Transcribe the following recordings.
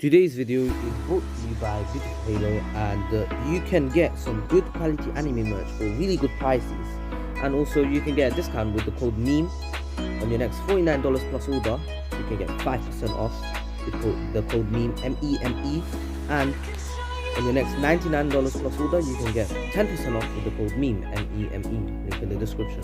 Today's video is brought to you by Halo, and you can get some good quality anime merch for really good prices, and also you can get a discount with the code MEME on your next $49 plus order. You can get 5% off with the code MEME, MEME, and on your next $99 plus order you can get 10% off with the code MEME, MEME, link in the description.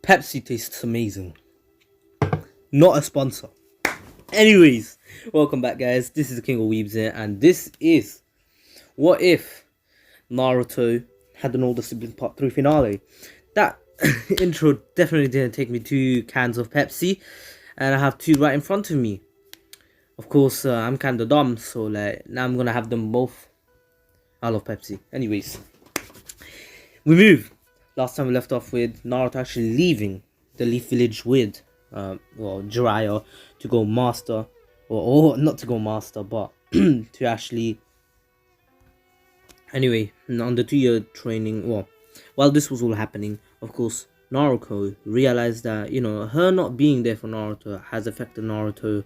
Pepsi tastes amazing. Not a sponsor. Anyways, welcome back, guys. This is the King of Weebs here, and this is what if Naruto had an older sibling part 3 finale. That intro definitely didn't take me 2 cans of Pepsi, and I have 2 right in front of me. Of course, I'm kind of dumb, so now I'm gonna have them both. I love Pepsi. Anyways, we move. Last time we left off with Naruto actually leaving the Leaf Village with, Jiraiya to go master, or not to go master, but to actually, anyway, on the 2-year training, while this was all happening, of course, Naruko realized that, her not being there for Naruto has affected Naruto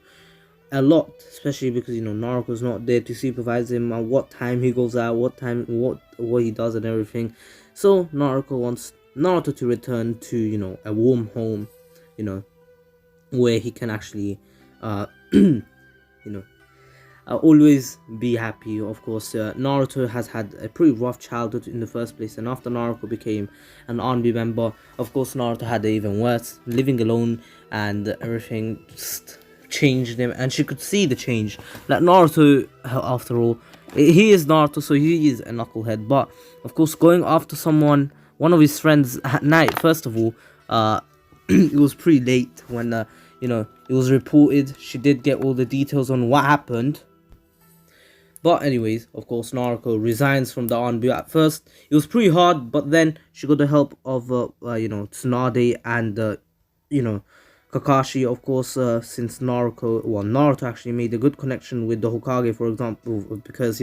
a lot, especially because, Naruto's not there to supervise him at what time he goes out, what he does and everything. So Naruto wants Naruto to return to, a warm home, where he can actually, always be happy. Of course, Naruto has had a pretty rough childhood in the first place, and after Naruto became an army member, of course, Naruto had it even worse, living alone, and everything just changed him, and she could see the change. Like Naruto, after all, he is Naruto, so he is a knucklehead, but of course going after one of his friends at night, first of all, it was pretty late when it was reported. She did get all the details on what happened, but anyways, of course, Naruko resigns from the army. At first it was pretty hard, but then she got the help of Tsunade and Kakashi, of course, since Naruto actually made a good connection with the Hokage, for example, because,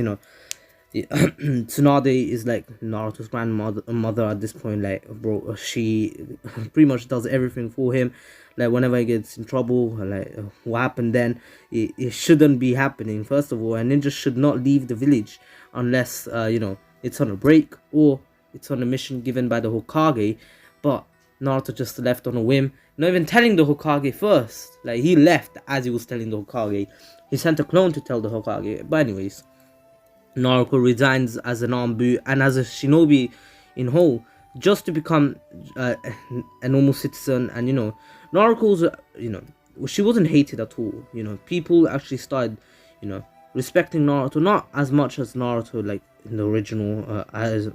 Tsunade is like Naruto's grandmother at this point. Like, bro, she pretty much does everything for him. Like, whenever he gets in trouble, like, what happened then, it shouldn't be happening, first of all. And ninjas should not leave the village unless, it's on a break or it's on a mission given by the Hokage. But Naruto just left on a whim, not even telling the Hokage first. Like, he left as he was telling the Hokage. He sent a clone to tell the Hokage. But anyways, Naruko resigns as an Anbu and as a shinobi in whole, just to become a normal citizen. And Naruko's, she wasn't hated at all. People actually started, respecting Naruto, not as much as Naruto like in the original, as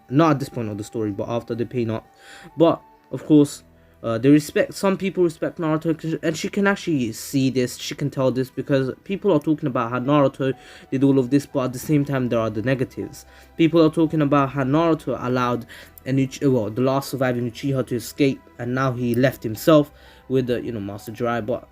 not at this point of the story, but after the payout. But of course, some people respect Naruto, and she can actually see this, she can tell this, because people are talking about how Naruto did all of this, but at the same time there are the negatives. People are talking about how Naruto allowed the last surviving Uchiha to escape, and now he left himself with the Master Jiraiya. But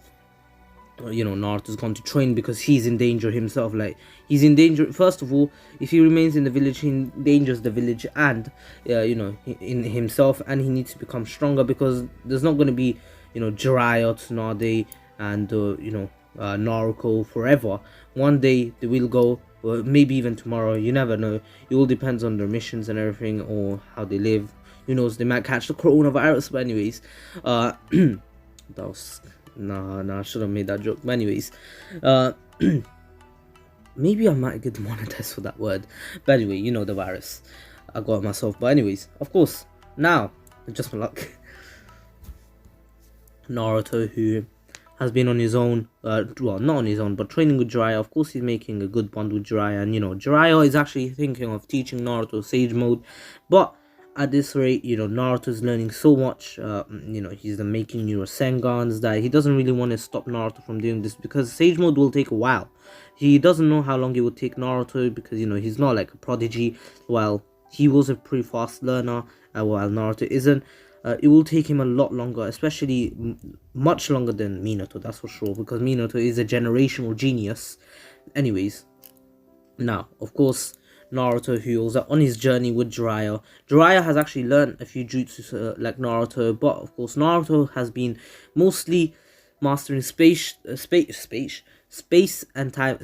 Naruto's gone to train because he's in danger himself. Like, he's in danger. First of all, if he remains in the village, he endangers the village and in himself, and he needs to become stronger, because there's not going to be Jiraiya, Tsunade, and Naruko forever. One day they will go, or maybe even tomorrow, you never know. It all depends on their missions and everything, or how they live. Who knows, they might catch the coronavirus. But anyways, that was I should have made that joke. But anyways, maybe I might get demonetized for that word. But anyway, the virus, I got it myself. But anyways, of course, now, just my luck, Naruto, who has been on his own, not on his own, but training with Jiraiya. Of course, he's making a good bond with Jiraiya, and Jiraiya is actually thinking of teaching Naruto Sage Mode. But at this rate, Naruto's learning so much. He's making new Rasengans that he doesn't really want to stop Naruto from doing this, because Sage Mode will take a while. He doesn't know how long it will take Naruto, because he's not like a prodigy. While he was a pretty fast learner, while Naruto isn't. It will take him a lot longer, especially much longer than Minato, that's for sure, because Minato is a generational genius. Anyways, now, of course, Naruto, who was on his journey with Jiraiya. Jiraiya has actually learned a few jutsu like Naruto, but of course, Naruto has been mostly mastering space and time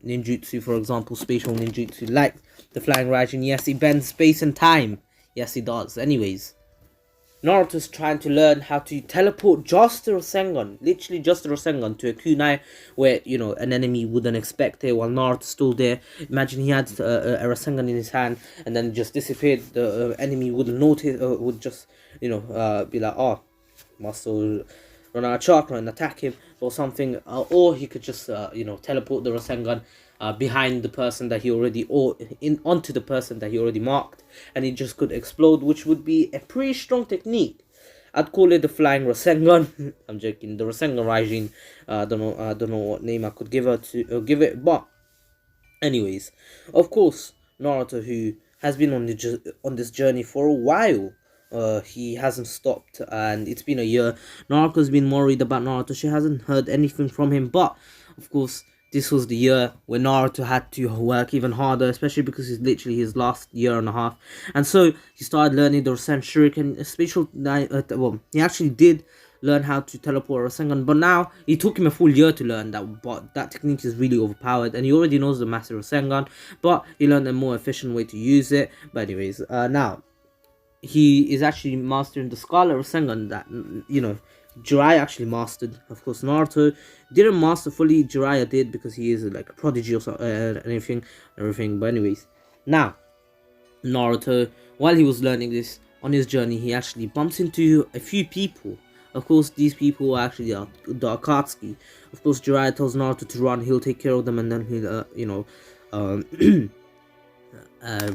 ninjutsu. For example, spatial ninjutsu, like the flying Raijin. Yes, he bends space and time. Yes, he does. Anyways, Naruto's trying to learn how to teleport just a Rasengan, literally just a Rasengan, to a kunai where, an enemy wouldn't expect it, while Naruto's still there. Imagine he had a Rasengan in his hand and then just disappeared. The enemy wouldn't notice, would just, be like, oh, must run out of chakra and attack him or something. Or he could just, teleport the Rasengan behind the person that he already, or onto the person that he already marked, and it just could explode, which would be a pretty strong technique. I'd call it the flying Rasengan. I'm joking. The Rasengan Raijin. I don't know what name I could give it, but anyways, of course, Naruto, who has been on this journey for a while. He hasn't stopped, and it's been a year. Naruto's been worried about Naruto. She hasn't heard anything from him, but of course, this was the year when Naruto had to work even harder, especially because it's literally his last year and a half. And so he started learning the Rasen Shuriken, he actually did learn how to teleport Rasengan, but now it took him a full year to learn that. But that technique is really overpowered, and he already knows the Master Rasengan, but he learned a more efficient way to use it. But anyways, now he is actually mastering the Scarlet Rasengan that, Jiraiya actually mastered. Of course, Naruto didn't master fully. Jiraiya did, because he is like a prodigy or so, everything. But anyways, now Naruto, while he was learning this on his journey, he actually bumps into a few people. Of course, these people are actually the Akatsuki. Of course, Jiraiya tells Naruto to run. He'll take care of them, and then he'll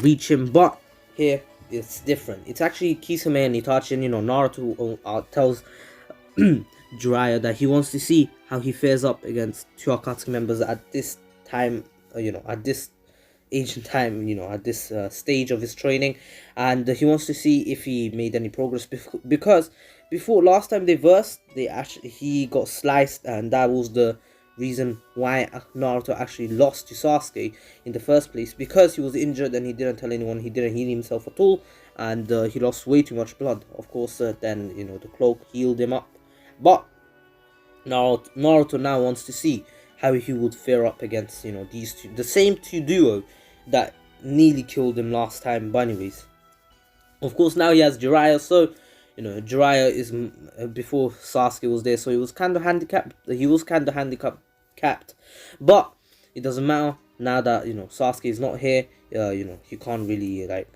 reach him. But here it's different. It's actually Kisame and Itachi, and Naruto tells Jiraiya that he wants to see how he fares up against two Akatsuki members at this time, at this age and time, at this stage of his training, and he wants to see if he made any progress, because before last time they versed, he got sliced, and that was the reason why Naruto actually lost to Sasuke in the first place, because he was injured and he didn't tell anyone, he didn't heal himself at all, and he lost way too much blood. Of course, then the cloak healed him up. But Naruto now wants to see how he would fare up against, these two, the same two duo that nearly killed him last time. But anyways, of course, now he has Jiraiya, so, Jiraiya is, before Sasuke was there, so he was kind of handicapped, but it doesn't matter, now that, Sasuke is not here, he can't really, like,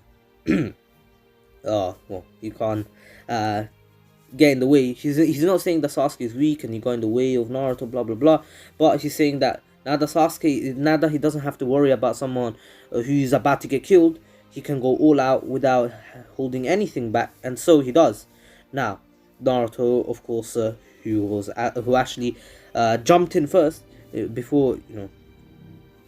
he can't, get in the way. He's not saying that Sasuke is weak and he got in the way of Naruto, blah blah blah, but he's saying that now that he doesn't have to worry about someone who's about to get killed, he can go all out without holding anything back, and so he does. Now, Naruto, of course, who actually jumped in first before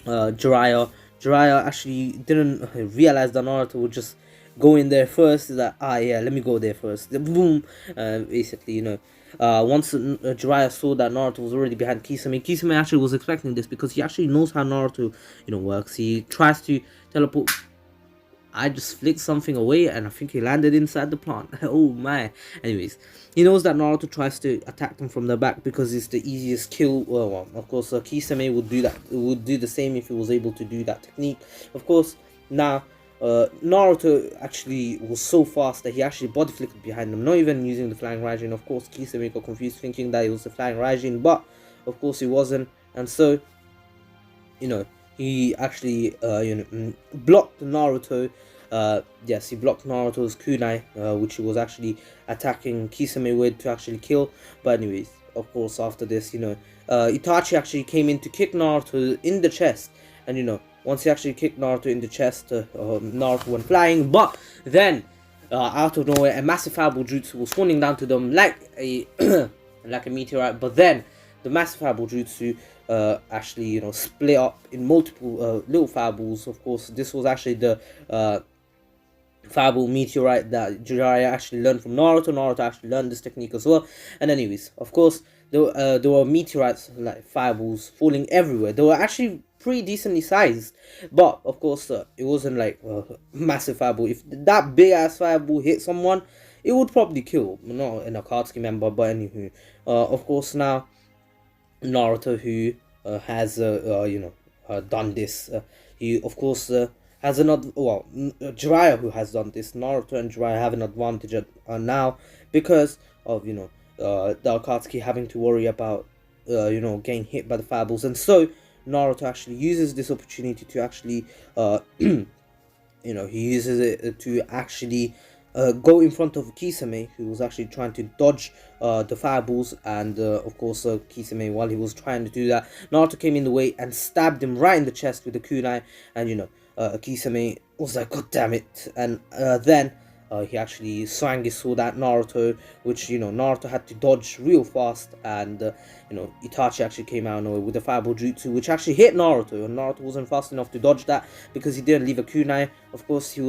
Jiraiya. Jiraiya actually didn't realize that Naruto would just go in there first. Is that, yeah, let me go there first. Boom. Basically, once Jiraiya saw that Naruto was already behind Kisame actually was expecting this, because he actually knows how Naruto, works. He tries to teleport. I just flicked something away, and I think he landed inside the plant. Oh my. Anyways, he knows that Naruto tries to attack them from the back because it's the easiest kill. Well, of course, Kisame would do that. Would do the same if he was able to do that technique. Of course, now Naruto actually was so fast that he actually body flicked behind them, not even using the flying Raijin. Of course, Kisame got confused, thinking that it was the flying Raijin, but of course it wasn't, and so he actually blocked Naruto. Yes, he blocked Naruto's kunai, which he was actually attacking Kisame with to actually kill. But anyways, of course, after this, Itachi actually came in to kick Naruto in the chest, and once he actually kicked Naruto in the chest, Naruto went flying. But then, out of nowhere, a massive fireball jutsu was falling down to them like a like a meteorite. But then the massive fireball jutsu actually, you know, split up in multiple little fireballs. Of course, this was actually the fireball meteorite that Jiraiya actually learned from Naruto. Naruto actually learned this technique as well. And anyways, of course, there were meteorites, like fireballs, falling everywhere. They were actually pretty decently sized, but of course, it wasn't like a massive fireball. If that big ass fireball hit someone, it would probably kill, not an Akatsuki member. But anywho, of course, now Naruto, who has done this, he of course has another, well, Jiraiya, who has done this. Naruto and Jiraiya have an advantage now because of, you know, the Akatsuki having to worry about getting hit by the fireballs. And so Naruto actually uses this opportunity to actually he uses it to actually go in front of Kisame, who was actually trying to dodge the fireballs. And of course, Kisame, while he was trying to do that, Naruto came in the way and stabbed him right in the chest with the kunai. And Kisame was like, God damn it. And then he actually swung his sword at Naruto, which, Naruto had to dodge real fast. And Itachi actually came out with the fireball jutsu, which actually hit Naruto, and Naruto wasn't fast enough to dodge that because he didn't leave a kunai. Of course, he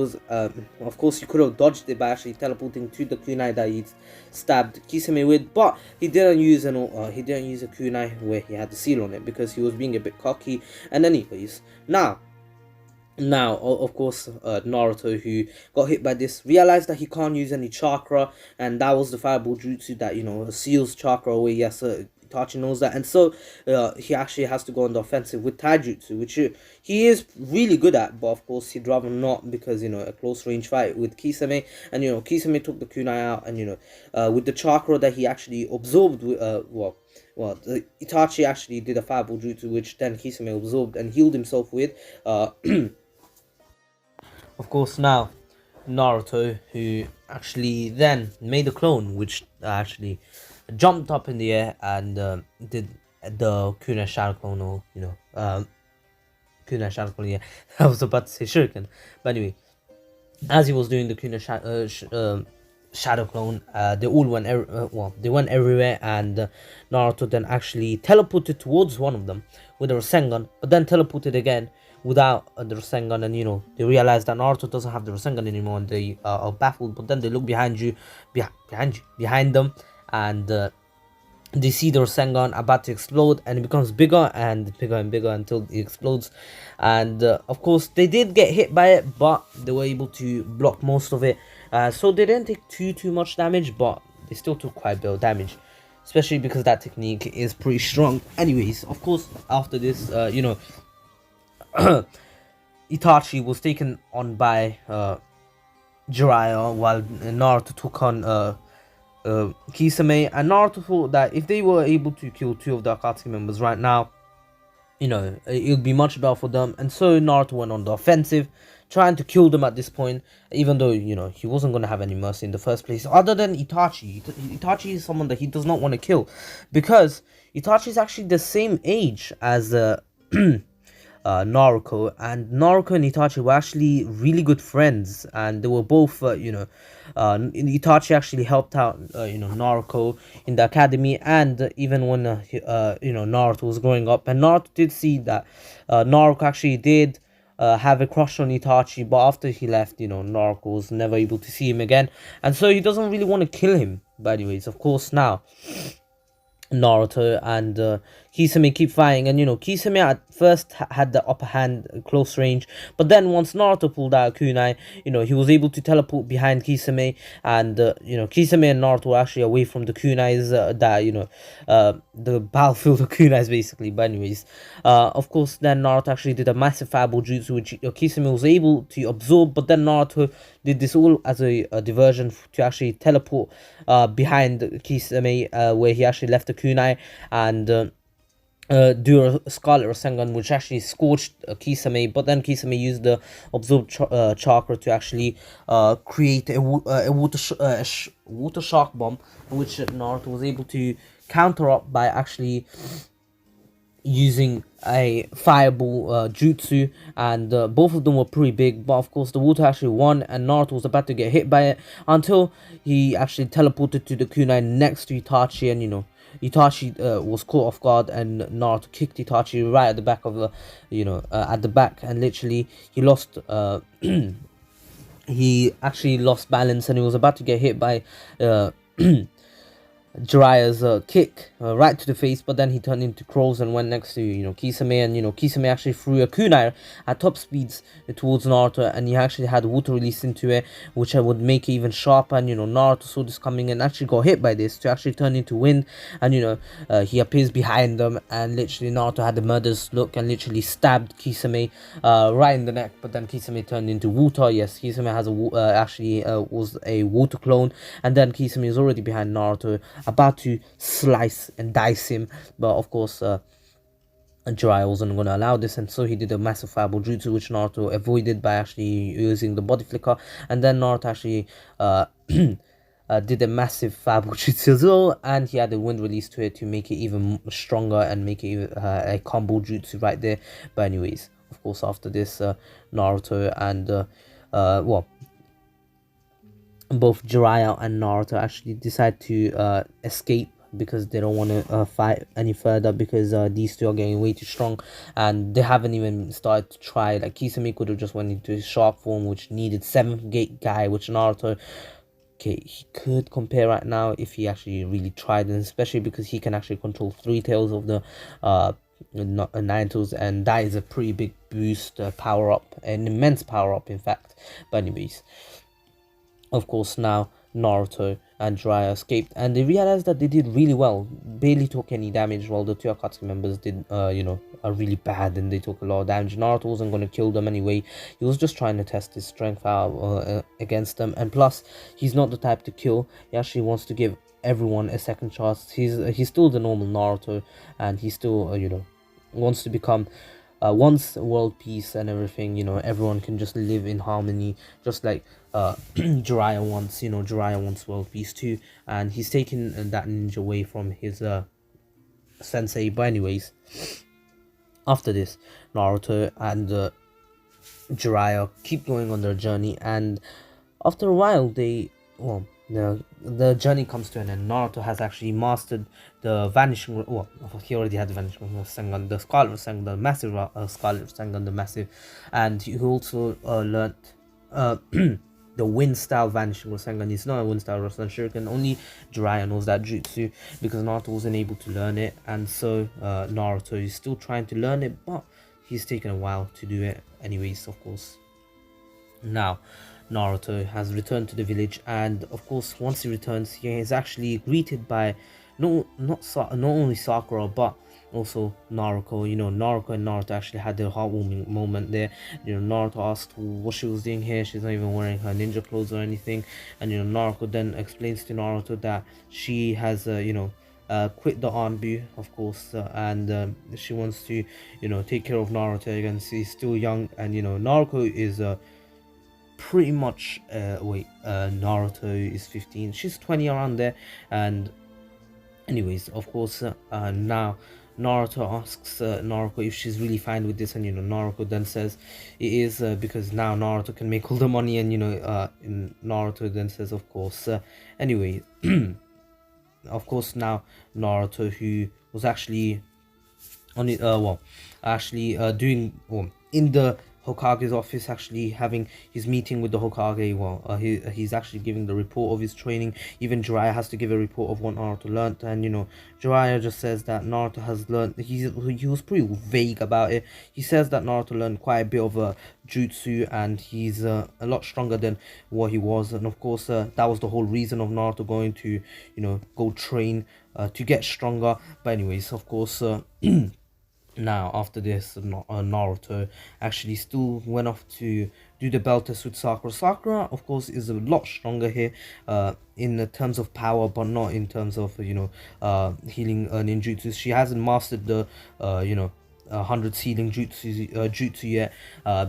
could have dodged it by actually teleporting to the kunai that he stabbed Kisame with, but he didn't use a kunai where he had the seal on it because he was being a bit cocky. And anyways, now, of course, Naruto, who got hit by this, realized that he can't use any chakra, and that was the fireball jutsu that, seals chakra away. Yes, Itachi knows that, and so he actually has to go on the offensive with taijutsu, which he is really good at, but of course he'd rather not because, a close range fight with Kisame. And, Kisame took the kunai out, and, with the chakra that he actually absorbed, Itachi actually did a fireball jutsu, which then Kisame absorbed and healed himself with. Of course, now Naruto, who actually then made a clone, which actually jumped up in the air and did the kunai shadow clone, or kunai shadow clone. Yeah, I was about to say shuriken, but anyway, as he was doing the kunai shadow clone, they all went they went everywhere, and Naruto then actually teleported towards one of them with a Rasengan, but then teleported again without the Rasengan. And they realize that Naruto doesn't have the Rasengan anymore, and they are baffled. But then they look behind them, and they see the Rasengan about to explode, and it becomes bigger and bigger and bigger until it explodes. And of course, they did get hit by it, but they were able to block most of it, so they didn't take too much damage, but they still took quite a bit of damage, especially because that technique is pretty strong. Anyways, of course, after this, Itachi was taken on by Jiraiya, while Naruto took on Kisame. And Naruto thought that if they were able to kill two of the Akatsuki members right now, it would be much better for them. And so Naruto went on the offensive, trying to kill them at this point, even though, he wasn't going to have any mercy in the first place. Other than Itachi. Itachi is someone that he does not want to kill, because Itachi is actually the same age as Naruko, and Naruko and Itachi were actually really good friends, and they were both, Itachi actually helped out, Naruko in the academy, and even when, Naruto was growing up. And Naruto did see that Naruko actually did have a crush on Itachi, but after he left, Naruko was never able to see him again, and so he doesn't really want to kill him. But anyways, of course, now Naruto and Kisame keep fighting, and Kisame at first had the upper hand close range, but then once Naruto pulled out kunai, he was able to teleport behind Kisame, and Kisame and Naruto were actually away from the kunais, the battlefield of kunais basically. But anyways, of course, then Naruto actually did a massive fireball jutsu, which Kisame was able to absorb, but then Naruto did this all as a diversion to actually teleport behind Kisame, where he actually left the kunai, and do a Scarlet Rasengan, which actually scorched Kisame. But then Kisame used the absorbed chakra to actually create a water shark bomb, which Naruto was able to counter up by actually using a fireball jutsu, and both of them were pretty big, but of course the water actually won, and Naruto was about to get hit by it until he actually teleported to the kunai next to Itachi, and Itachi was caught off guard, and Naruto kicked Itachi right at the back of the at the back, and literally he lost he actually lost balance, and he was about to get hit by uh Jiraiya's kick right to the face, but then he turned into crows and went next to Kisame, and Kisame actually threw a kunai at top speeds towards Naruto, and he actually had water released into it, which would make it even sharper. And Naruto saw this coming and actually got hit by this to actually turn into wind, and he appears behind them, and literally Naruto had the murderous look and literally stabbed Kisame right in the neck, but then Kisame turned into water. Yes, Kisame has actually was a water clone, and then Kisame is already behind Naruto, about to slice and dice him, but of course Jiraiya wasn't going to allow this, and so he did a massive fireball jutsu, which Naruto avoided by actually using the body flicker, and then Naruto actually did a massive fireball jutsu as well, and he had a wind release to it to make it even stronger and make it a combo jutsu right there. But anyways, of course, after this, Naruto and well, both Jiraiya and Naruto actually decide to escape, because they don't want to fight any further, because these two are getting way too strong, and they haven't even started to try. Like Kisame could have just went into his shark form, which needed 7 gate guy, which Naruto, okay, he could compare right now if he actually really tried, and especially because he can actually control 3 tails of the nine tails, and that is a pretty big boost, power up, an immense power up in fact. But anyways, of course, now Naruto and Jiraiya escaped, and they realized that they did really well, barely took any damage, while the two Akatsuki members did, are really bad, and they took a lot of damage. Naruto wasn't going to kill them anyway. He was just trying to test his strength out against them, and plus, he's not the type to kill. He actually wants to give everyone a second chance. He's still the normal Naruto, and he still, wants to become once world peace and everything, everyone can just live in harmony, just like Jiraiya wants. Jiraiya wants world peace too, and he's taken that ninja away from his sensei. But anyways, after this, Naruto and Jiraiya keep going on their journey, and after a while, the journey comes to an end. Naruto has actually mastered the vanishing. Well, he already had the vanishing Rasengan, the Scarlet Rasengan, the massive Scarlet Rasengan, the massive, and he also learned the wind style vanishing Rasengan. It's not a wind style Rasengan Shuriken. Only Jiraiya knows that jutsu, because Naruto wasn't able to learn it, and so Naruto is still trying to learn it, but he's taken a while to do it. Anyways, of course, now Naruto has returned to the village, and of course, once he returns, he is actually greeted by not only Sakura but also Naruko. Naruko and Naruto actually had their heartwarming moment there. Naruto asked what she was doing here. She's not even wearing her ninja clothes or anything, and Naruko then explains to Naruto that she has quit the Anbu, of course, and she wants to take care of Naruto again. She's still young, and Naruko is pretty much Naruto is 15, she's 20, around there. And anyways, of course, now Naruto asks Naruko if she's really fine with this, and Naruko then says it is, because now Naruto can make all the money, and Naruto then says, of course, anyway, of course, now Naruto, who was actually on it, doing in the Hokage's office, actually having his meeting with the Hokage. He's actually giving the report of his training. Even Jiraiya has to give a report of what Naruto learned, and Jiraiya just says that Naruto has learned. He was pretty vague about it. He says that Naruto learned quite a bit of jutsu, and he's a lot stronger than what he was. And of course, that was the whole reason of Naruto going to go train to get stronger. But anyways, of course. Now, after this, Naruto actually still went off to do the bell test with Sakura. Sakura, of course, is a lot stronger here in the terms of power, but not in terms of, healing ninjutsu. She hasn't mastered the, 100 sealing jutsu yet,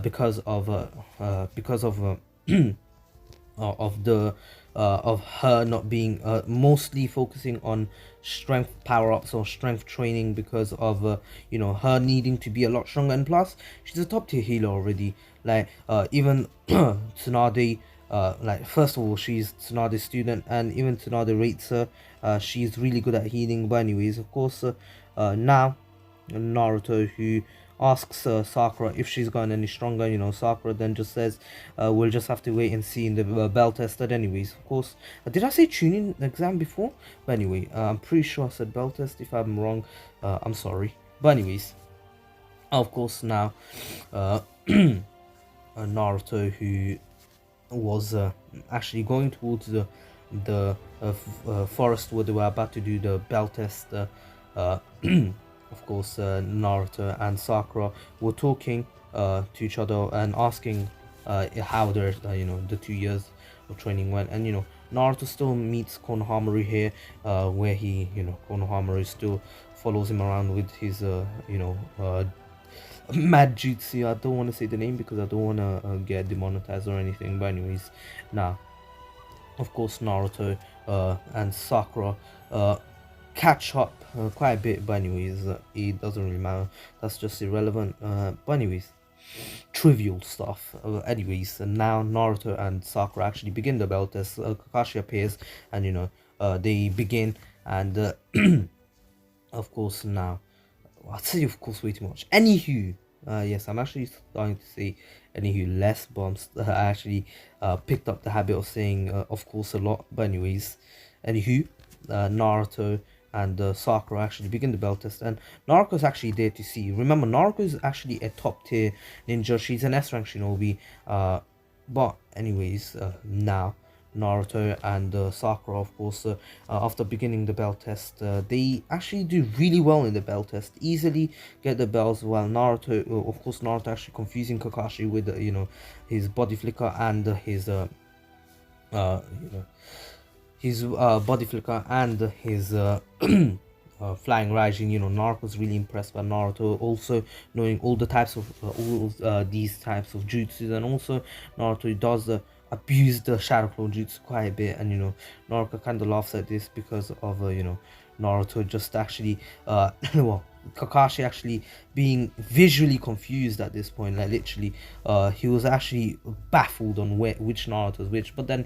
because of of the of her not being mostly focusing on strength power-ups or strength training because of her needing to be a lot stronger. And plus, she's a top tier healer already. Like even Tsunade, like first of all, she's Tsunade's student, and even Tsunade rates her. She's really good at healing. But anyways, of course, now Naruto, who asks Sakura if she's gotten any stronger. Sakura then just says, we'll just have to wait and see in the bell test. But anyways, of course, did I say tuning exam before? But anyway, I'm pretty sure I said bell test. If I'm wrong, I'm sorry. But anyways, of course, now Naruto, who was actually going towards the forest where they were about to do the bell test. Of course, Naruto and Sakura were talking to each other and asking how their the 2 years of training went. And Naruto still meets Konohamaru here, where he Konohamaru still follows him around with his mad jutsu. I don't want to say the name because I don't want to get demonetized or anything. But anyways, now of course Naruto and Sakura catch up quite a bit. But anyways, it doesn't really matter. That's just irrelevant. But anyways, trivial stuff. Anyways, and now Naruto and Sakura actually begin the belt as Kakashi appears, and they begin. And of course now, I'll say of course way too much. Anywho, yes, I'm actually starting to say anywho less, but I actually picked up the habit of saying of course a lot. But anyways, anywho, Naruto and Sakura actually begin the bell test, and Naruko's actually there to see. Remember, Naruko is actually a top tier ninja. She's an S rank shinobi. But anyways, now Naruto and Sakura, of course, after beginning the bell test, they actually do really well in the bell test, easily get the bells, while Naruto, of course, Naruto actually confusing Kakashi with his body flicker and his body flicker and his flying Raijin. Naruto's really impressed by Naruto, also knowing all the types of these types of jutsus. And also Naruto does abuse the Shadow Clone jutsu quite a bit, and Naruto kind of laughs at this because of Naruto just actually well, Kakashi actually being visually confused at this point. Like literally he was actually baffled on which Naruto's which. But then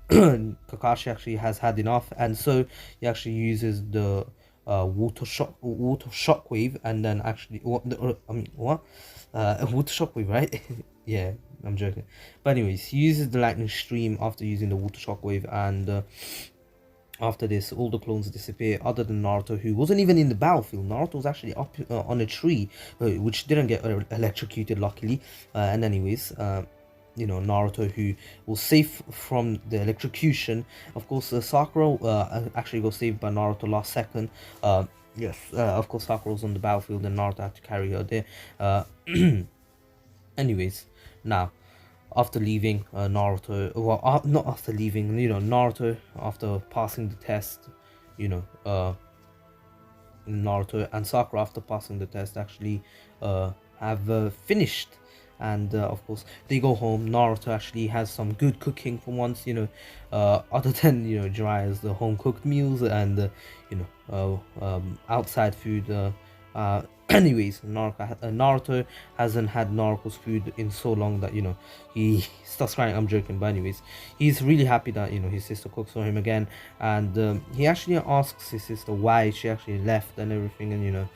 Kakashi actually has had enough, and so he actually uses the water shockwave, and then actually water shockwave, right? Yeah, I'm joking. But anyways, he uses the lightning stream after using the water shockwave, and after this, all the clones disappear, other than Naruto, who wasn't even in the battlefield. Naruto was actually up on a tree, which didn't get electrocuted, luckily. And anyways, Naruto, who was safe from the electrocution. Of course, Sakura actually got saved by Naruto last second. Yes, of course, Sakura was on the battlefield, and Naruto had to carry her there. Anyways, now after leaving Naruto, well, not after leaving, Naruto after passing the test, Naruto and Sakura after passing the test actually have finished, and of course they go home. Naruto actually has some good cooking for once, other than Jiraiya's the home cooked meals and outside food. Anyways, Naruto hasn't had Naruto's food in so long that he starts crying. I'm joking, but anyways, he's really happy that his sister cooks for him again, and he actually asks his sister why she actually left and everything, and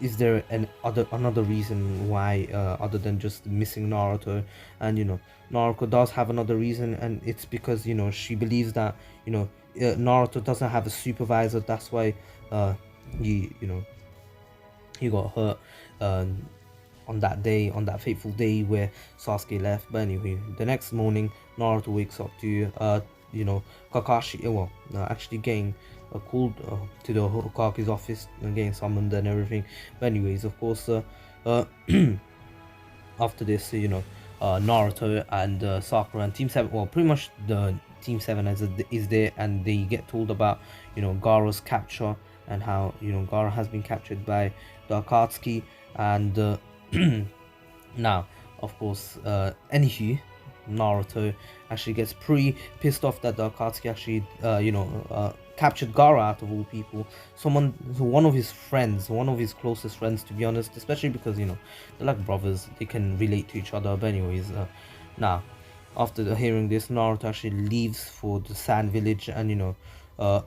is there another reason why other than just missing Naruto? And Naruto does have another reason, and it's because she believes that Naruto doesn't have a supervisor. That's why he got hurt on that fateful day where Sasuke left. But anyway, the next morning Naruto wakes up to Kakashi, actually getting called to the Hokage's office and getting summoned and everything. But anyways, of course, after this, Naruto and Sakura and Team 7, well, pretty much the Team 7 is there, and they get told about Gaara's capture and how Gaara has been captured by the Akatsuki. And now, of course, anywho, Naruto actually gets pretty pissed off that the Akatsuki actually captured Gaara out of all people. One of his friends, one of his closest friends, to be honest, especially because they're like brothers, they can relate to each other. But anyways, now after hearing this, Naruto actually leaves for the Sand Village, and uh,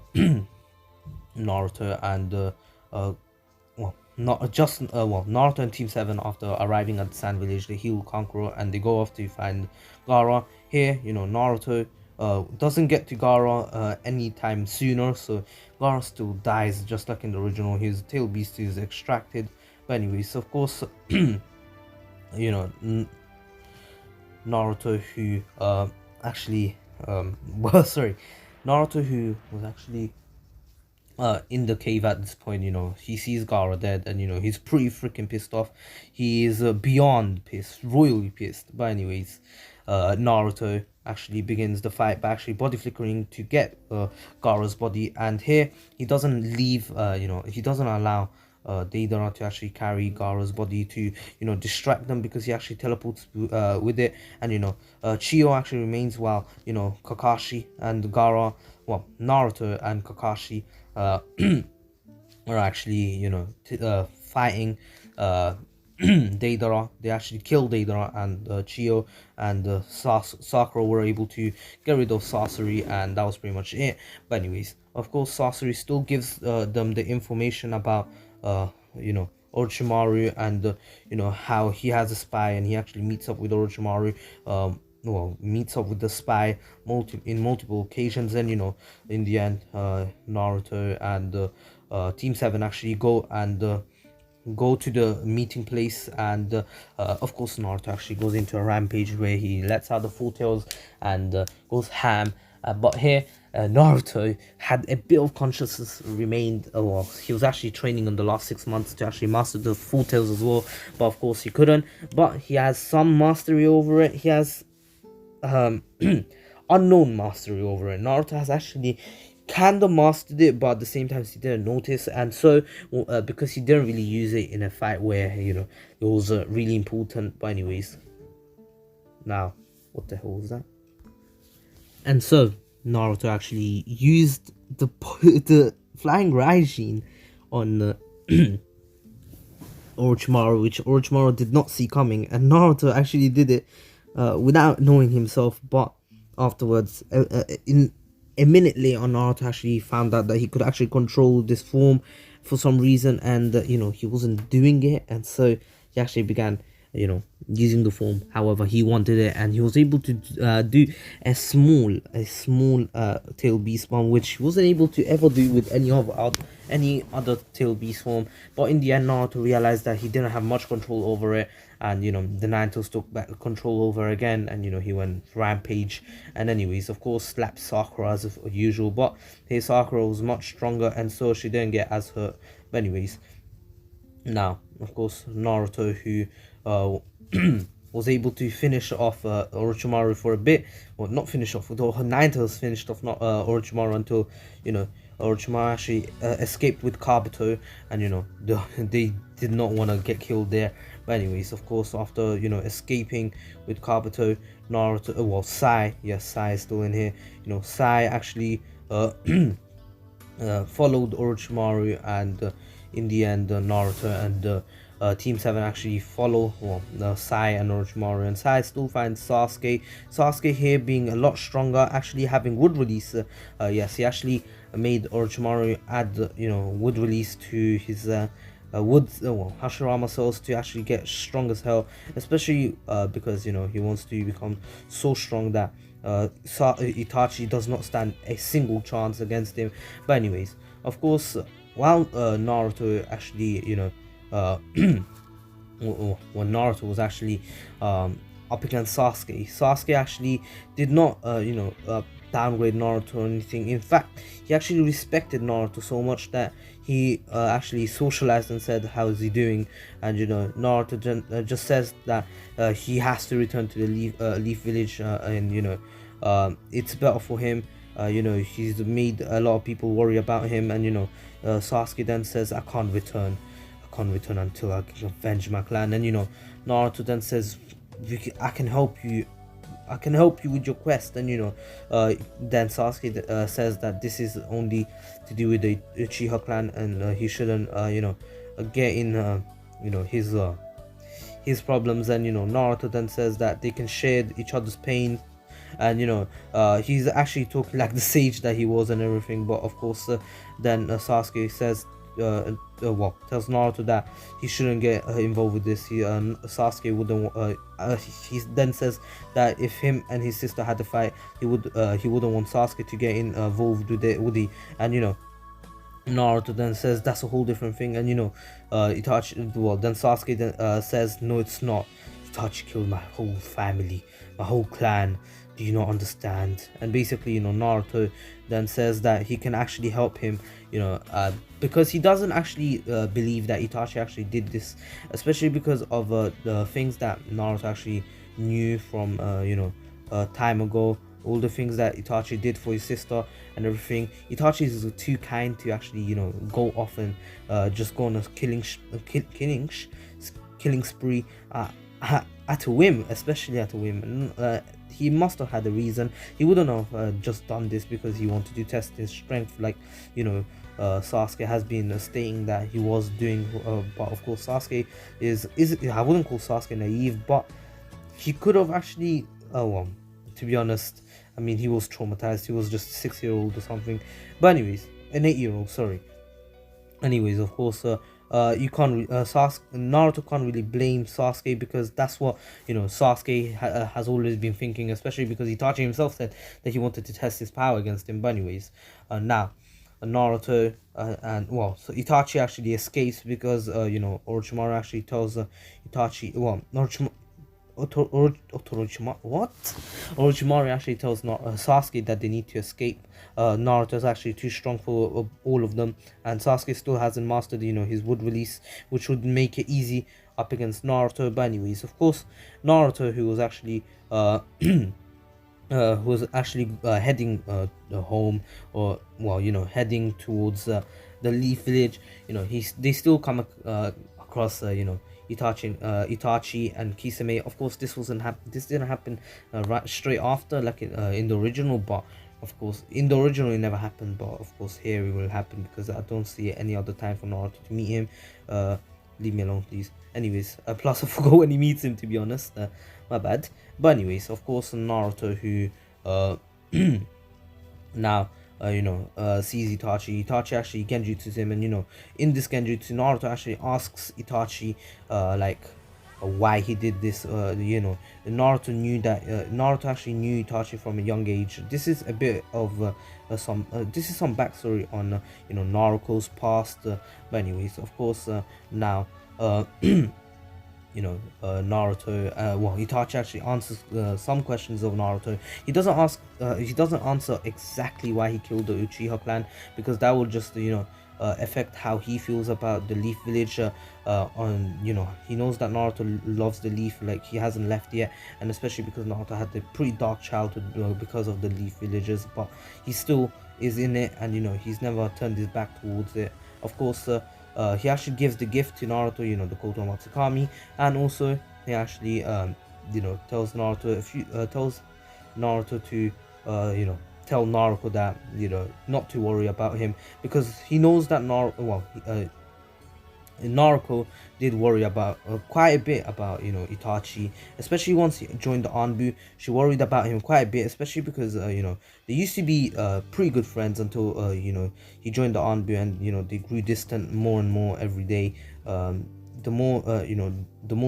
Naruto and not just Naruto and Team 7, after arriving at the Sand Village, they heal Kankuro and they go off to find Gaara. Here, Naruto doesn't get to Gaara anytime sooner, so Gaara still dies just like in the original. His tail beast is extracted. But anyways, of course, Naruto, who actually sorry, Naruto, who was actually in the cave at this point, he sees Gaara dead, and he's pretty freaking pissed off. He is beyond pissed, royally pissed. But anyways, Naruto actually begins the fight by actually body flickering to get Gaara's body, and here he doesn't leave. He doesn't allow Deidara to actually carry Gaara's body to distract them, because he actually teleports with it. And Chiyo actually remains, while Kakashi and Gaara, well, Naruto and Kakashi are actually fighting Deidara. They actually kill Deidara, and Chiyo and Sakura were able to get rid of Sasori, and that was pretty much it. But anyways, of course, Sasori still gives them the information about Orochimaru, and how he has a spy, and he actually meets up with Orochimaru, meets up with the spy in multiple occasions. And in the end, Naruto and Team 7 actually go to the meeting place, and of course Naruto actually goes into a rampage where he lets out the full tails and goes ham. But here, Naruto had a bit of consciousness remained. He was actually training in the last 6 months to actually master the full tails as well, but of course he couldn't. But he has some mastery over it. He has unknown mastery over it. Naruto has actually kind of mastered it, but at the same time he didn't notice, and so because he didn't really use it in a fight where it was really important. But anyways, now what the hell was that? And so Naruto actually used the flying Raijin on Orochimaru, which Orochimaru did not see coming, and Naruto actually did it without knowing himself. But afterwards, in a minute later, Naruto actually found out that he could actually control this form for some reason, and he wasn't doing it, and so he actually began using the form however he wanted it, and he was able to do a small tail beast form, which he wasn't able to ever do with any other tail beast form. But in the end, Naruto realized that he didn't have much control over it, and the Nine Tails took back control over again, and he went rampage, and anyways, of course, slapped Sakura as usual. But his Sakura was much stronger, and so she didn't get as hurt. But anyways, now of course Naruto, who was able to finish off Orochimaru for a bit, well, not finish off, with her Nine Tails finished off not Orochimaru, until Orochimaru actually escaped with Kabuto, and they did not want to get killed there. But anyways, of course, after escaping with Kabuto, Naruto, Sai, yes, Sai is still in here. Sai actually followed Orochimaru, and in the end, Naruto and Team 7 actually follow Sai and Orochimaru, and Sai still finds Sasuke. Sasuke here being a lot stronger, actually having wood release. Yes, he actually made Orochimaru add wood release to his Hashirama cells to actually get strong as hell, especially because he wants to become so strong that Itachi does not stand a single chance against him. But anyways, of course, while Naruto actually when Naruto was actually up against Sasuke actually did not downgrade Naruto or anything. In fact, he actually respected Naruto so much that he actually socialized and said, how is he doing? And Naruto just says that he has to return to the Leaf Village, and it's better for him. He's made a lot of people worry about him, and Sasuke then says, I can't return until I can avenge my clan. And Naruto then says, I can help you I can help you with your quest. And then Sasuke says that this is only to do with the Uchiha clan, and he shouldn't get in his problems. And Naruto then says that they can share each other's pain. And he's actually talking like the sage that he was and everything. But of course, then Sasuke says, tells Naruto that he shouldn't get involved with this. Sasuke wouldn't. He then says that if him and his sister had to fight, he wouldn't want Sasuke to get involved with it, would he? And Naruto then says that's a whole different thing. And Itachi, then Sasuke then says, no, it's not. Itachi killed my whole family, my whole clan. Do you not understand? And basically, Naruto then says that he can actually help him, because he doesn't actually believe that Itachi actually did this, especially because of the things that Naruto actually knew from time ago. All the things that Itachi did for his sister and everything. Itachi is too kind to actually go off and just go on a killing spree at a whim, especially at a whim. He must have had a reason. He wouldn't have just done this because he wanted to test his strength, like Sasuke has been stating that he was doing. But of course, Sasuke is I wouldn't call Sasuke naive, but he could have actually. To be honest, I mean, he was traumatized. He was just a 6-year-old or something. But anyways, an 8-year-old. Sorry. Anyways, of course, you can't Naruto can't really blame Sasuke, because that's what Sasuke has always been thinking, especially because Itachi himself said that he wanted to test his power against him. But anyways, now Naruto so Itachi actually escapes because Orochimaru actually tells Itachi, Orochimaru actually tells Sasuke that they need to escape. Naruto is actually too strong for all of them, and Sasuke still hasn't mastered his wood release, which would make it easy up against Naruto. But anyways, of course, Naruto, who was actually heading home, or heading towards the Leaf Village, they still come across Itachi and Kisame. Of course, this didn't happen right straight after, like in the original, but of course in the original it never happened. But of course here it will happen, because I don't see any other time for Naruto to meet him. Leave me alone, please. Anyways, plus I forgot when he meets him, to be honest. My bad. But anyways, of course, Naruto, who now sees Itachi. Itachi actually genjutsus him, and in this genjutsu, Naruto actually asks Itachi why he did this. Naruto knew that Naruto actually knew Itachi from a young age. This is a bit of some backstory on Naruko's past. But anyways, of course, now Naruto, Itachi actually answers some questions of Naruto. He doesn't answer exactly why he killed the Uchiha clan, because that will just affect how he feels about the Leaf Village. He knows that Naruto loves the Leaf, like he hasn't left yet, and especially because Naruto had a pretty dark childhood because of the Leaf Villages, but he still is in it, and he's never turned his back towards it. Of course, he actually gives the gift to Naruto, the Koto Matsukami, and also he actually tells Naruto to tell Naruko that not to worry about him, because he knows that Naruko did worry about quite a bit about Itachi, especially once he joined the Anbu. She worried about him quite a bit, especially because they used to be pretty good friends until he joined the Anbu, and they grew distant more and more every day. The more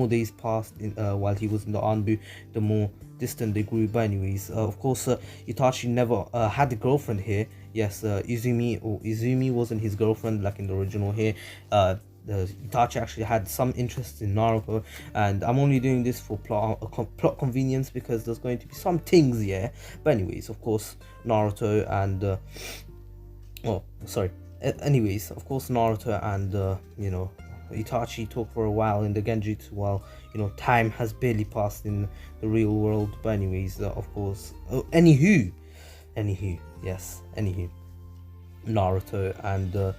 days passed while he was in the Anbu, the more distant they grew. But anyways, of course, Itachi never had a girlfriend here. Yes, Izumi wasn't his girlfriend like in the original here. Itachi actually had some interest in Naruto, and I'm only doing this for plot convenience, because there's going to be some things, yeah. But anyways, of course, Naruto and anyways, of course, Naruto and Itachi talk for a while in the Genjutsu, while time has barely passed in the real world. But anyways, of course, anywho, Naruto and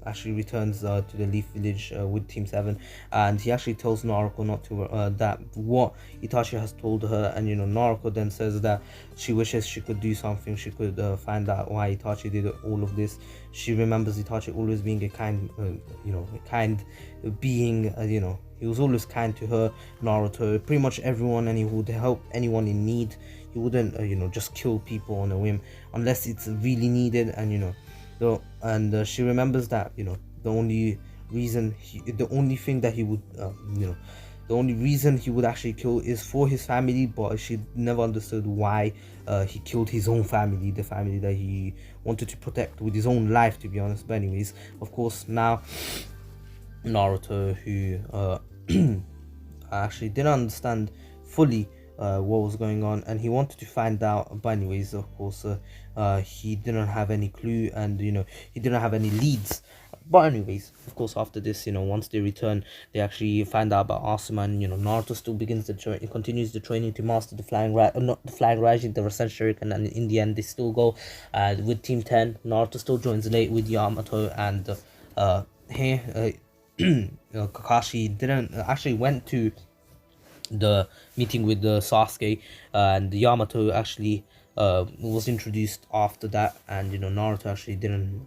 actually returns to the Leaf Village with Team 7, and he actually tells Naruko not to that what Itachi has told her. And Naruko then says that she wishes she could do something, she could find out why Itachi did all of this. She remembers Itachi always being a kind a kind being. He was always kind to her, Naruto, pretty much everyone, and he would help anyone in need. He wouldn't just kill people on a whim unless it's really needed. And she remembers that the only reason the only thing that he would the only reason he would actually kill is for his family, but she never understood why he killed his own family, the family that he wanted to protect with his own life, to be honest. But anyways, of course, now Naruto, who actually didn't understand fully what was going on, and he wanted to find out. But anyways, of course, he didn't have any clue, and he didn't have any leads. But anyways, of course, after this, once they return, they actually find out about Asuma, and Naruto still begins the continues the training to master the flying not the flying Raijin, the Rasen Shuriken, and in the end they still go with Team 10. Naruto still joins late with Yamato, and here Kakashi didn't actually went to the meeting with the Sasuke, and Yamato actually was introduced after that. And Naruto actually didn't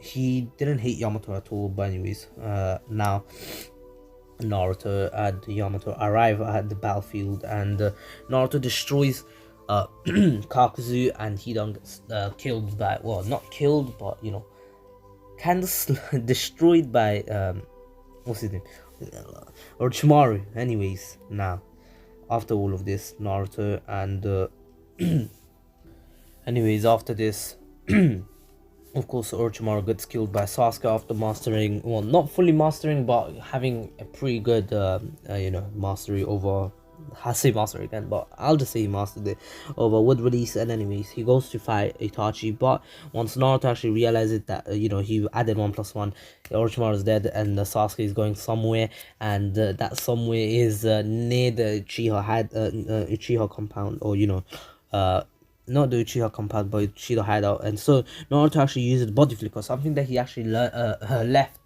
he didn't hate Yamato at all. But anyways, now Naruto and Yamato arrive at the battlefield, and Naruto destroys Kakuzu, and he don't get killed by, well, not killed, but kind of destroyed by what's his name, Orochimaru. Anyways, now after all of this, Naruto and anyways, after this of course, Orochimaru gets killed by Sasuke after mastering, well, not fully mastering, but having a pretty good mastery over, I say mastery again, but I'll just say he mastered it over wood release. And anyways, he goes to fight Itachi, but once Naruto actually realizes that he added 1+1, Orochimaru is dead, and Sasuke is going somewhere, and that somewhere is near the Uchiha compound, or not the Uchiha compound, but Uchiha hideout. And so Naruto actually uses body flicker, something that he actually left.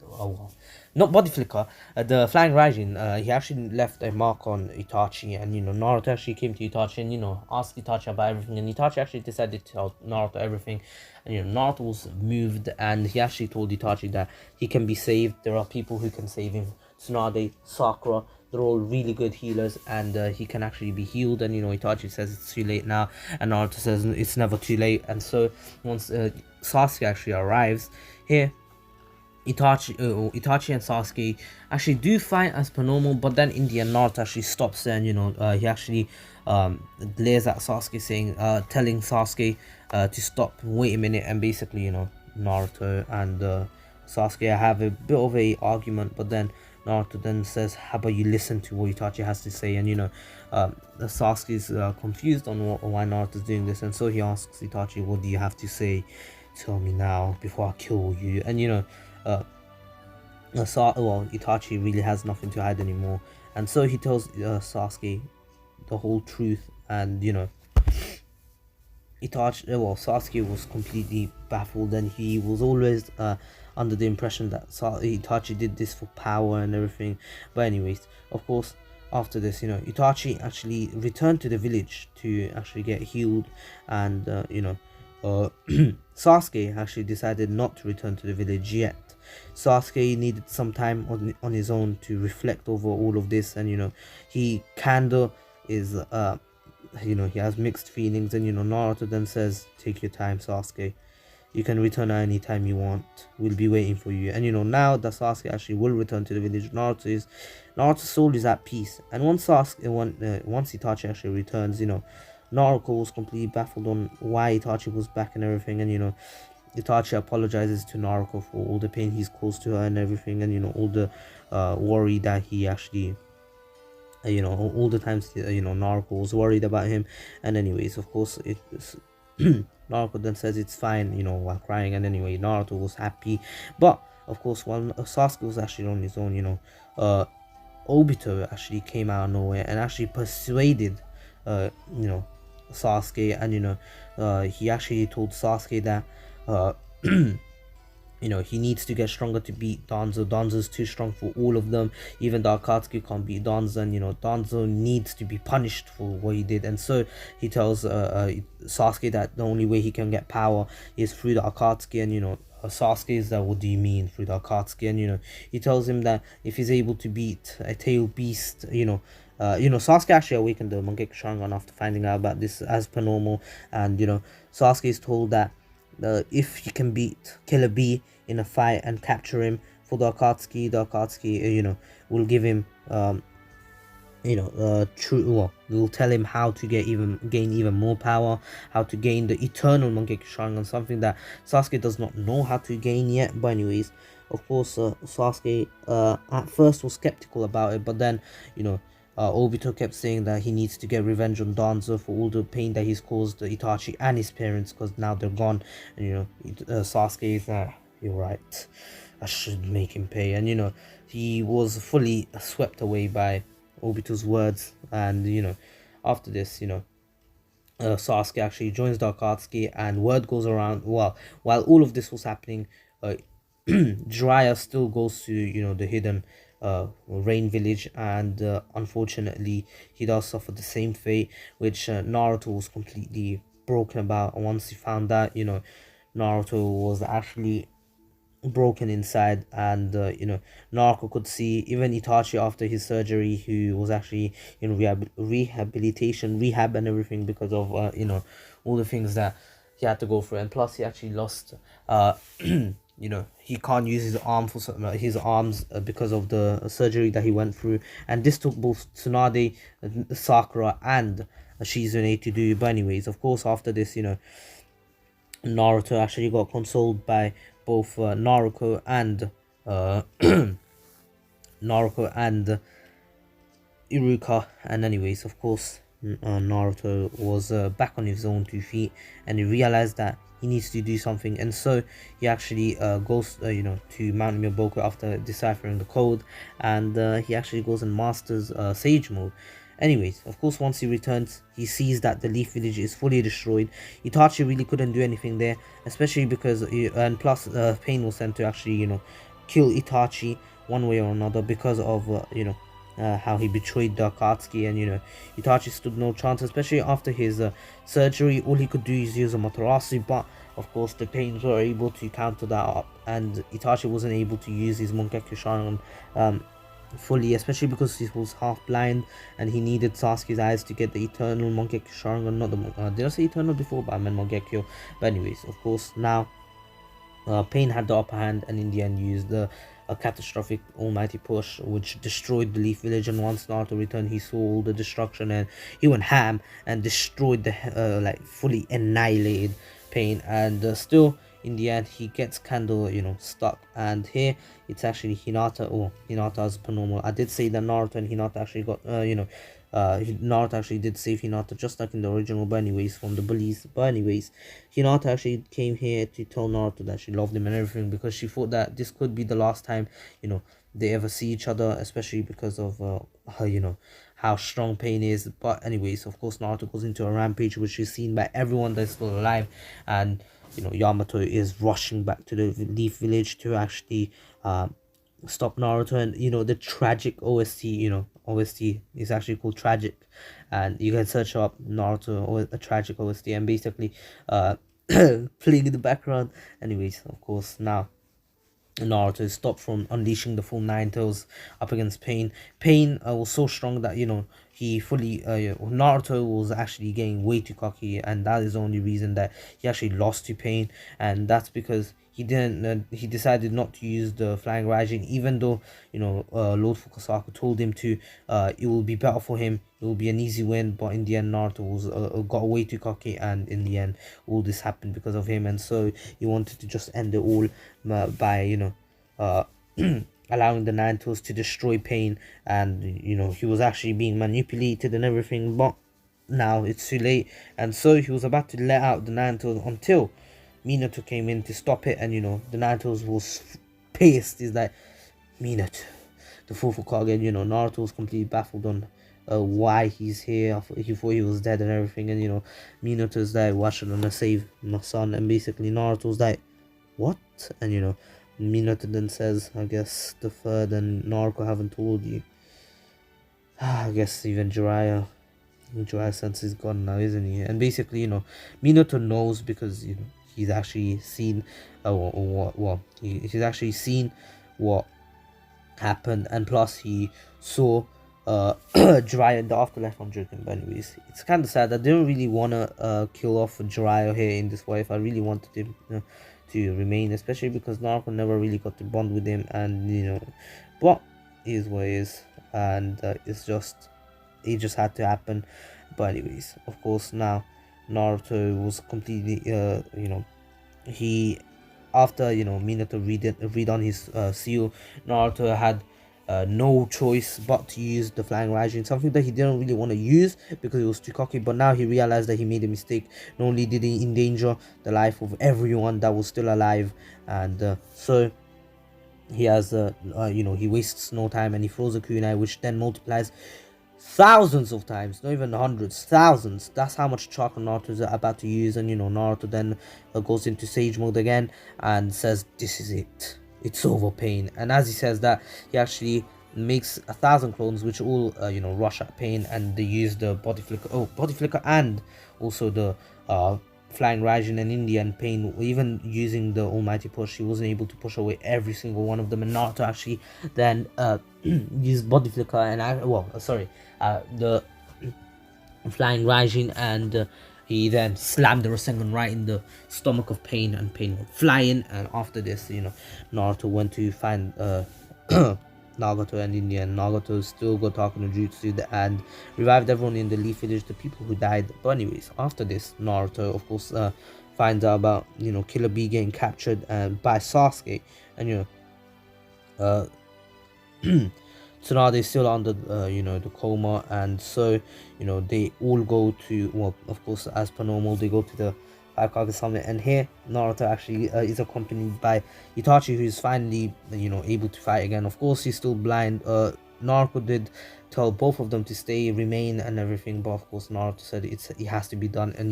Not body flicker, the flying Raijin. He actually left a mark on Itachi, and Naruto actually came to Itachi and asked Itachi about everything, and Itachi actually decided to tell Naruto everything. And Naruto was moved, and he actually told Itachi that he can be saved. There are people who can save him: Tsunade, Sakura. They're all really good healers, and he can actually be healed. And Itachi says it's too late now, and Naruto says it's never too late. And so once Sasuke actually arrives here, Itachi and Sasuke actually do fight as per normal, but then in the end Naruto actually stops there, and he actually glares at Sasuke, saying telling Sasuke to stop, wait a minute. And basically Naruto and Sasuke have a bit of a argument, but then Naruto then says, how about you listen to what Itachi has to say? And Sasuke is confused on why Naruto is doing this, and so he asks Itachi, what do you have to say? Tell me now before I kill you. And Itachi really has nothing to hide anymore, and so he tells Sasuke the whole truth. And Sasuke was completely baffled, and he was always under the impression that Itachi did this for power and everything. But anyways, of course, after this, Itachi actually returned to the village to actually get healed, and Sasuke actually decided not to return to the village yet. Sasuke needed some time on his own to reflect over all of this, and he kinda is he has mixed feelings. And Naruto then says, take your time, Sasuke, you can return at any time you want, we'll be waiting for you. And now that Sasuke actually will return to the village, Naruto's soul is at peace. And once Itachi actually returns, Naruto was completely baffled on why Itachi was back and everything. And Itachi apologizes to Naruto for all the pain he's caused to her and everything, and all the worry that he actually all the times Naruto was worried about him. And anyways, of course, it's Naruto then says it's fine, while crying. And anyway, Naruto was happy. But of course, while Sasuke was actually on his own, Obito actually came out of nowhere and actually persuaded Sasuke. And he actually told Sasuke that he needs to get stronger to beat Danzo. Danzo's too strong for all of them. Even the Akatsuki can't beat Danzo, and Danzo needs to be punished for what he did. And so he tells Sasuke that the only way he can get power is through the Akatsuki. And Sasuke is that, what do you mean through the Akatsuki? And he tells him that if he's able to beat a tail beast, Sasuke actually awakened the Mangekyo Sharingan after finding out about this as per normal. And Sasuke is told that if he can beat Killer Bee in a fight and capture him for the Akatsuki, will give him true, well, will tell him how to gain even more power, how to gain the eternal Mangekyo Sharingan, something that Sasuke does not know how to gain yet. But anyways, of course, Sasuke at first was skeptical about it, but then Obito kept saying that he needs to get revenge on Danzo for all the pain that he's caused Itachi and his parents, because now they're gone. And Sasuke is you're right, I should make him pay. And he was fully swept away by Obito's words. And after this, Sasuke actually joins the Akatsuki, and word goes around, well, while all of this was happening, Jiraiya still goes to the hidden rain village, and unfortunately he does suffer the same fate which Naruto was completely broken about. Once he found that Naruto was actually broken inside, and Naruto could see even Itachi after his surgery, who was actually in rehab and everything, because of all the things that he had to go through. And plus he actually lost he can't use his arm for his arms because of the surgery that he went through. And this took both Tsunade, Sakura, and Shizune to do. But anyways, of course, after this, Naruto actually got consoled by both Naruko and Naruko and Iruka. And anyways, of course, Naruto was back on his own 2 feet, and he realized that he needs to do something. And so he actually goes to Mount Miyaboku after deciphering the code, and he actually goes and masters Sage Mode. Anyways, of course, once he returns, he sees that the Leaf Village is fully destroyed. Itachi really couldn't do anything there, especially because and plus Pain was sent to actually kill Itachi one way or another, because of how he betrayed the Akatsuki. And Itachi stood no chance, especially after his surgery. All he could do is use a Matarasu, but of course the Pains were able to counter that up, and Itachi wasn't able to use his Mangekyo Sharingan fully, especially because he was half blind, and he needed Sasuke's eyes to get the eternal Mangekyo Sharingan. Not the did I say eternal before? But I meant Mangekyo. But anyways, of course, now Pain had the upper hand, and in the end used a catastrophic almighty push which destroyed the Leaf Village. And once Naruto returned, he saw all the destruction, and he went ham and destroyed the fully annihilated Pain. And still in the end he gets kind of stuck. And here it's actually Hinata, or Hinata as per normal. I did say that Naruto and Hinata actually got Naruto actually did save Hinata, just like in the original, but anyways, from the bullies. But anyways, Hinata actually came here to tell Naruto that she loved him and everything, because she thought that this could be the last time they ever see each other, especially because of her how strong Pain is. But anyways, of course, Naruto goes into a rampage, which is seen by everyone that's still alive. And Yamato is rushing back to the Leaf Village to actually stop Naruto. And the tragic OST, OST is actually called Tragic, and you can search up Naruto or a tragic OST, and basically playing in the background. Anyways, of course, now Naruto is stopped from unleashing the full Nine Tails up against Pain. Pain was so strong that he fully Naruto was actually getting way too cocky, and that is the only reason that he actually lost to Pain. And that's because he didn't he decided not to use the Flying Raijin, even though Lord Fukasaku told him to. It will be better for him, it will be an easy win. But in the end, Naruto was got way too cocky, and in the end all this happened because of him. And so he wanted to just end it all by allowing the Nine Tails to destroy Pain. And he was actually being manipulated and everything, but now it's too late. And so he was about to let out the Nine Tails until Minato came in to stop it. And the Nine Tails was pissed. He's like, Minato, the full Hokage. And Naruto was completely baffled on why he's here. He thought he was dead and everything. And Minato's like, why should I save my son? And basically Naruto's like, what? And Minato then says, I guess the third and Naruto haven't told you. I guess even Jiraiya sense is gone now, isn't he? And basically, Minato knows because he's actually seen, he's actually seen what happened, and plus he saw Jiraiya in the afterlife from Jiraiya. But anyways, it's kind of sad. I didn't really want to kill off Jiraiya here in this wife. I really wanted him to remain, especially because Naruto never really got to bond with him, and but it is what it is, and it just had to happen. But anyways, of course, now Naruto was completely he after Minato read on his seal, Naruto had no choice but to use the flying Raijin, something that he didn't really want to use because it was too cocky. But now he realized that he made a mistake. Not only did he endanger the life of everyone that was still alive, and so he has he wastes no time and he throws a kunai, which then multiplies thousands of times, not even hundreds, thousands. That's how much chakra Naruto is about to use. And Naruto then goes into sage mode again and says, this is it, it's over, pain. And as he says that, he actually makes 1,000 clones which all rush at pain, and they use the body flicker and also the flying Raijin and Indian pain. Even using the almighty push, he wasn't able to push away every single one of them, and Naruto actually then used body flicker and the flying Raijin, and he then slammed the Rasengan right in the stomach of Pain, and Pain went flying. And after this, Naruto went to find Nagato and India, and Nagato still got talking to Jutsu and revived everyone in the Leaf Village, the people who died. But anyways, after this, Naruto of course finds out about Killer Bee getting captured by Sasuke, and uh so now they're still under the coma, and so they all go to, well, of course, as per normal, they go to the Five Kage Summit. And here Naruto actually is accompanied by Itachi, who is finally able to fight again. Of course, he's still blind. Naruto did tell both of them to remain and everything, but of course Naruto said it has to be done. And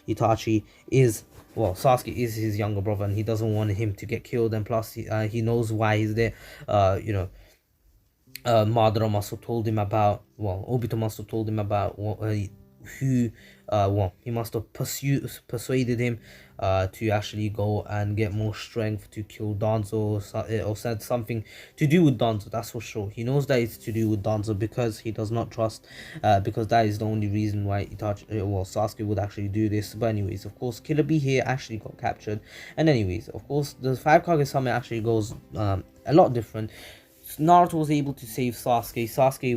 Itachi is, well, Sasuke is his younger brother, and he doesn't want him to get killed, and plus he knows why he's there. Madara must have told him about, well, Obito must have told him about who, he must have persuaded him to actually go and get more strength to kill Danzo, or said something to do with Danzo. That's for sure. He knows that it's to do with Danzo because he does not trust, because that is the only reason why Sasuke would actually do this. But anyways, of course, Killer Bee here actually got captured, and anyways, of course, the Five Kage Summit actually goes a lot different. Naruto was able to save Sasuke. Sasuke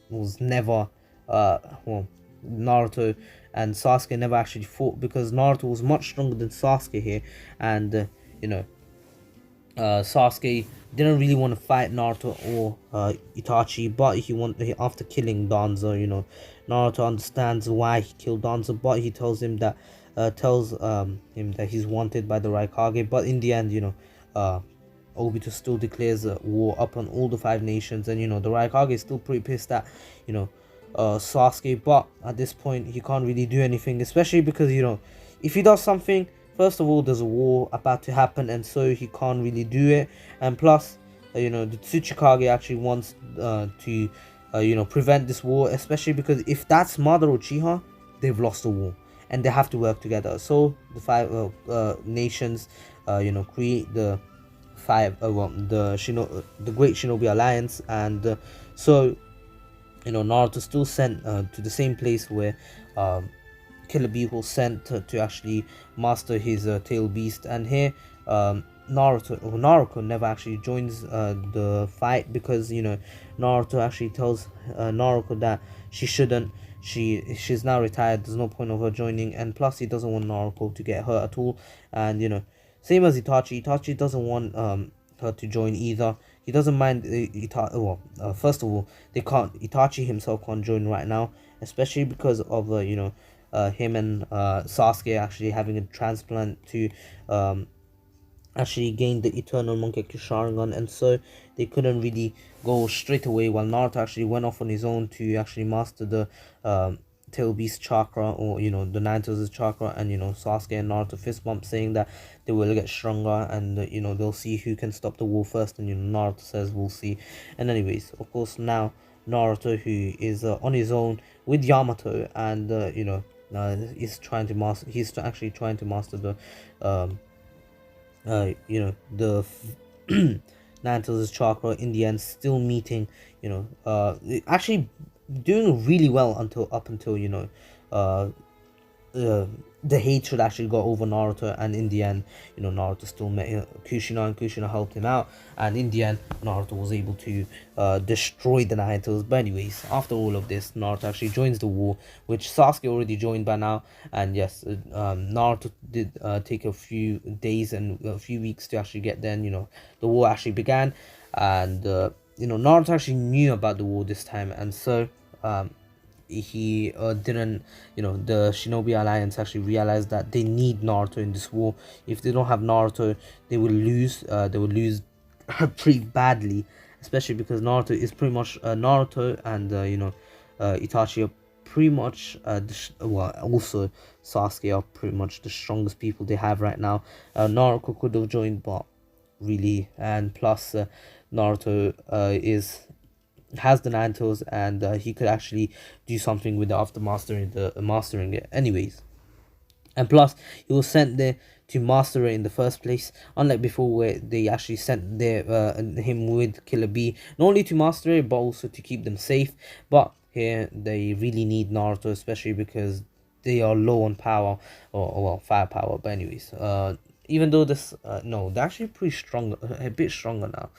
was never Naruto and Sasuke never actually fought because Naruto was much stronger than Sasuke here, and Sasuke didn't really want to fight Naruto or Itachi, but after killing Danzo, Naruto understands why he killed Danzo, but he tells him that he's wanted by the Raikage. But in the end, Obito still declares war upon all the 5 nations, and the Raikage is still pretty pissed at Sasuke, but at this point he can't really do anything, especially because if he does something, first of all, there's a war about to happen, and so he can't really do it. And plus the Tsuchikage actually wants to prevent this war, especially because if that's Madara Uchiha, they've lost the war and they have to work together. So the 5 nations create the the Great Shinobi Alliance, and so Naruto still sent to the same place where Killer Bee was sent to actually master his tail beast. And here Naruko never actually joins the fight because Naruto actually tells Naruko that she shouldn't. She's now retired. There's no point of her joining, and plus he doesn't want Naruko to get hurt at all. And same as Itachi. Itachi doesn't want her to join either. He doesn't mind first of all, they can't. Itachi himself can't join right now, especially because of him and Sasuke actually having a transplant to actually gain the eternal Monkeki Sharingan, and so they couldn't really go straight away. While Naruto actually went off on his own to actually master the tail beast chakra, or the nine tails chakra, and Sasuke and Naruto fist bump, saying that they will get stronger, and they'll see who can stop the war first, and Naruto says we'll see. And anyways, of course, now Naruto, who is on his own with Yamato, and is trying to master, actually trying to master the um the Nantos' chakra. In the end, still meeting, actually doing really well until up until uh uh, the hatred actually got over Naruto, and in the end, Naruto still met Kushina, and Kushina helped him out, and in the end, Naruto was able to destroy the Naruto's. But anyways, after all of this, Naruto actually joins the war, which Sasuke already joined by now, and yes, Naruto did take a few days and a few weeks to actually get there, and the war actually began, and Naruto actually knew about the war this time, and so he didn't the Shinobi Alliance actually realized that they need Naruto in this war. If they don't have Naruto, they will lose pretty badly, especially because Naruto is pretty much Naruto and Itachi are pretty much well, also Sasuke are pretty much the strongest people they have right now. Naruto could have joined, but really, and plus Naruto is has the Nantos, and he could actually do something with it after mastering it. Anyways, and plus he was sent there to master it in the first place, unlike before where they actually sent him with Killer B, not only to master it but also to keep them safe. But here they really need Naruto, especially because they are low on power, or well, firepower. But anyways, even though this no, they're actually pretty strong, a bit stronger now,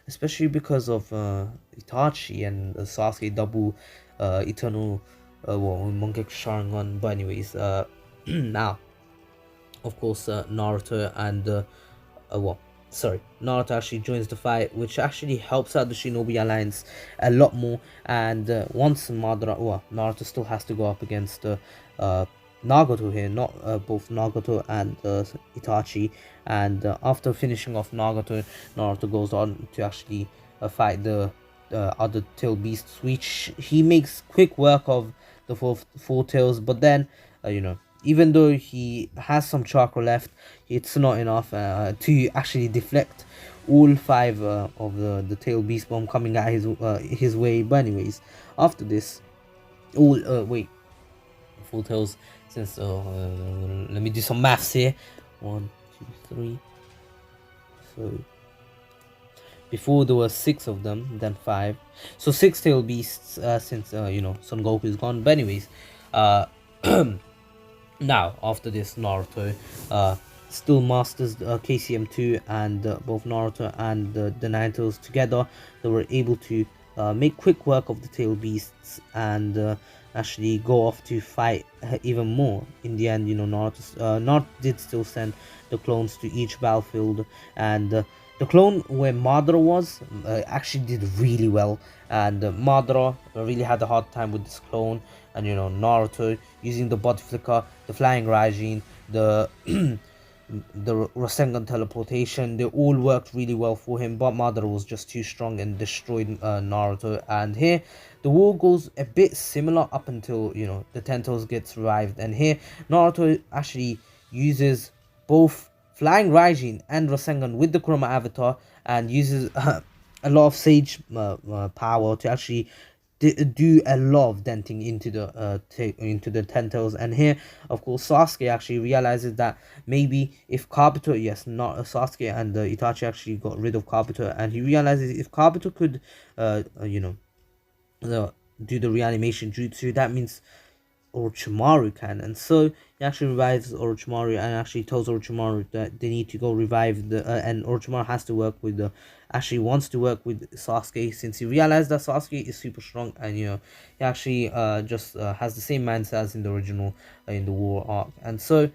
especially because of Itachi and Sasuke double eternal Mongek Sharingan. But anyways, now of course Naruto and well, sorry, Naruto actually joins the fight, which actually helps out the Shinobi Alliance a lot more. And once Naruto still has to go up against Nagato here, not both Nagato and Itachi. And after finishing off Nagato, Naruto goes on to actually fight the other tail beasts, which he makes quick work of the four tails. But then, even though he has some chakra left, it's not enough to actually deflect all five of the tail beast bomb coming at his way. But anyways, after this, all wait, full tails. Since let me do some maths here. 1, 2, 3. So before there were 6 of them, then 5. So 6 tail beasts since Son Goku is gone. But anyways, now after this, Naruto still masters KCM2, and both Naruto and the Nine Tails together, they were able to make quick work of the tail beasts, and actually go off to fight even more. In the end, Naruto did still send the clones to each battlefield, and the clone where Madara was actually did really well, and Madara really had a hard time with this clone. And Naruto using the body flicker, the flying Raijin, the the Rasengan teleportation, they all worked really well for him, but Madara was just too strong and destroyed Naruto. And here the war goes a bit similar up until the Ten Toes gets revived, and here Naruto actually uses both flying Raijin and Rasengan with the Kurama avatar, and uses a lot of Sage power to actually do a lot of denting into the Ten Tails. And here, of course, Sasuke actually realizes that maybe if Kabuto, yes, not Sasuke and Itachi actually got rid of Kabuto, and he realizes if Kabuto could, do the reanimation jutsu, that means Orochimaru can. And so he actually revives Orochimaru, and actually tells Orochimaru that they need to go revive and Orochimaru has to work with actually wants to work with Sasuke, since he realized that Sasuke is super strong, and he actually just has the same mindset as in the original in the war arc. And so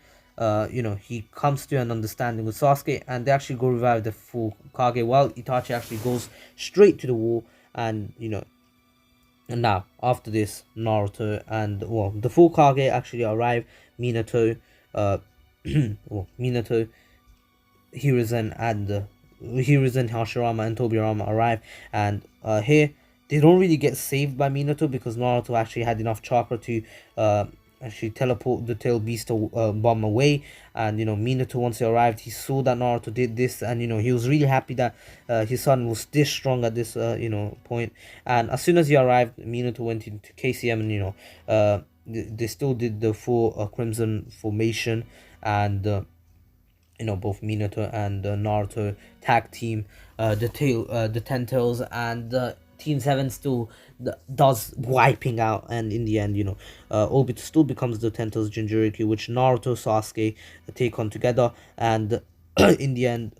he comes to an understanding with Sasuke, and they actually go revive the full Kage, while Itachi actually goes straight to the war. And and now, after this, Naruto and, well, the full Kage actually arrive. Minato, Minato, Hiruzen, and Hiruzen, Hashirama, and Tobirama arrive. And here, they don't really get saved by Minato because Naruto actually had enough chakra to actually teleport the tail beast to bomb away. And Minato, once he arrived, he saw that Naruto did this, and he was really happy that his son was this strong at this point. And as soon as he arrived, Minato went into KCM, and they still did the full Crimson formation. And both Minato and Naruto tag team the Ten Tails, and Team 7 still does wiping out, and in the end, Obito still becomes the Ten Tails Jinchuriki, which Naruto, Sasuke take on together. And in the end,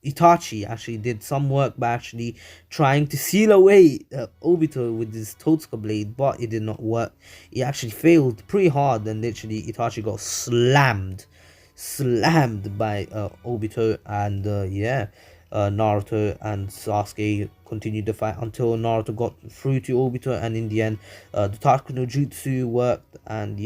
Itachi actually did some work by actually trying to seal away Obito with his Totsuka blade, but it did not work. He actually failed pretty hard, and literally Itachi got slammed by Obito. And Naruto and Sasuke continued the fight until Naruto got through to Obito, and in the end the Taku no Jutsu worked, and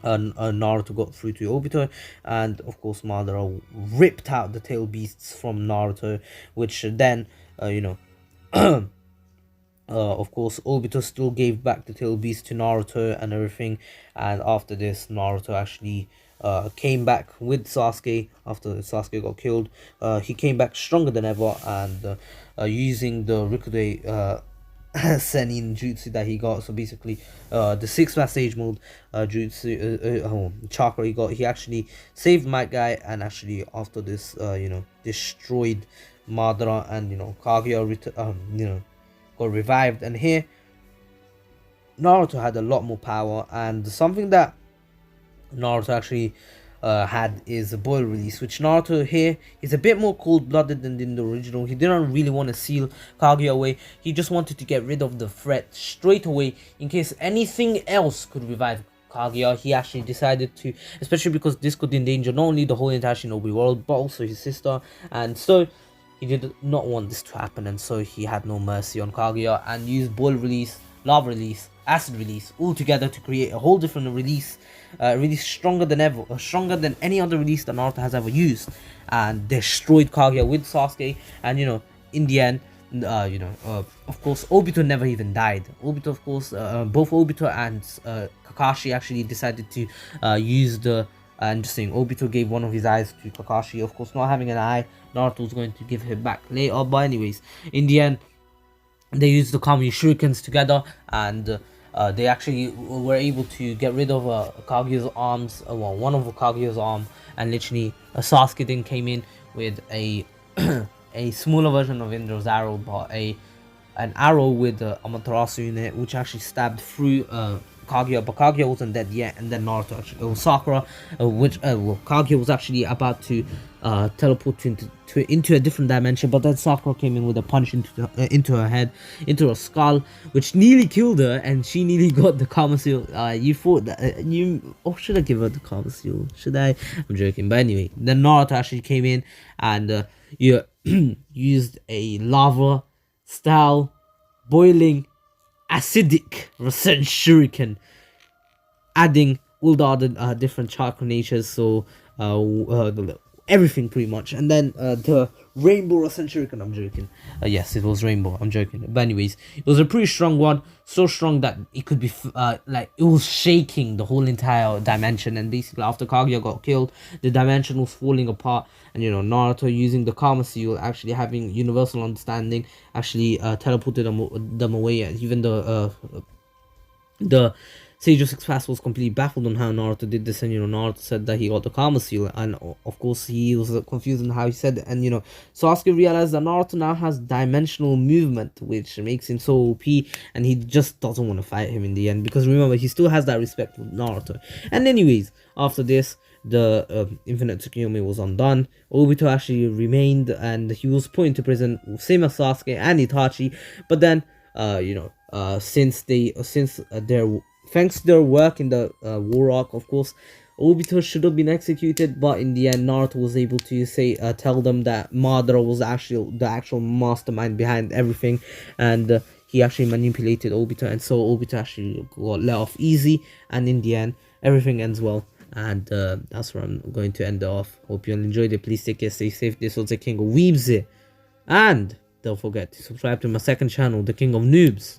Naruto got through to Obito, and of course Madara ripped out the tail beasts from Naruto, which then of course Obito still gave back the tail beast to Naruto and everything. And after this, Naruto actually came back with Sasuke after Sasuke got killed. He came back stronger than ever, and using the Rikude Senin jutsu that he got. So basically the 6 stage mode jutsu chakra he got, he actually saved Might Guy, and actually after this destroyed Madara, and Kaguya got revived. And here Naruto had a lot more power, and something that Naruto actually had is a boil release, which Naruto here is a bit more cold-blooded than in the original. He didn't really want to seal Kaguya away. He just wanted to get rid of the threat straight away in case anything else could revive Kaguya. He actually decided to, especially because this could endanger not only the whole entire Shinobi world but also his sister, and so he did not want this to happen, and so he had no mercy on Kaguya and used boil release, lava release, acid release all together to create a whole different release, really stronger than ever, stronger than any other release that Naruto has ever used, and destroyed Kaguya with Sasuke. And in the end, of course Obito never even died. Obito, of course, both Obito and Kakashi actually decided to use the just saying, Obito gave one of his eyes to Kakashi. Of course, not having an eye, Naruto was going to give him back later, but anyways, in the end they used the Kami Shurikens together, and they actually were able to get rid of Kaguya's arms, one of Kaguya's arm, and literally Sasuke then came in with a a smaller version of Indra's arrow, but an arrow with Amaterasu in it, which actually stabbed through Kaguya, but Kaguya wasn't dead yet. And then Naruto actually, it was Sakura, which Kaguya was actually about to teleport into a different dimension, but then Sakura came in with a punch into her head, into her skull, which nearly killed her, and she nearly got the Karma Seal. You thought that should I give her the Karma Seal? Should I? I'm joking, but anyway, then Naruto actually came in and used a lava style boiling acidic Rasen Shuriken, adding all the other different chakra natures, so everything pretty much. And then the rainbow Rasen Shuriken, I'm joking, yes, it was rainbow, I'm joking, but anyways, it was a pretty strong one, so strong that it could be like it was shaking the whole entire dimension. And basically after Kaguya got killed, the dimension was falling apart, and Naruto, using the Karma Seal, actually having universal understanding, actually teleported them away. Even the Sage of Six Paths was completely baffled on how Naruto did this, and Naruto said that he got the Karma Seal, and of course he was confused on how he said it. And Sasuke realized that Naruto now has dimensional movement, which makes him so OP, and he just doesn't want to fight him in the end, because remember, he still has that respect for Naruto. And anyways, after this, the Infinite Tsukuyomi was undone. Obito actually remained, and he was put into prison, same as Sasuke and Itachi. But then thanks to their work in the war arc, of course, Obito should have been executed, but in the end Naruto was able to tell them that Madara was actually the actual mastermind behind everything, and he actually manipulated Obito, and so Obito actually got let off easy, and in the end everything ends well. And that's where I'm going to end off. Hope you all enjoyed it. Please take care, stay safe. This was the King of Weebs, and don't forget to subscribe to my second channel, The King of Noobs.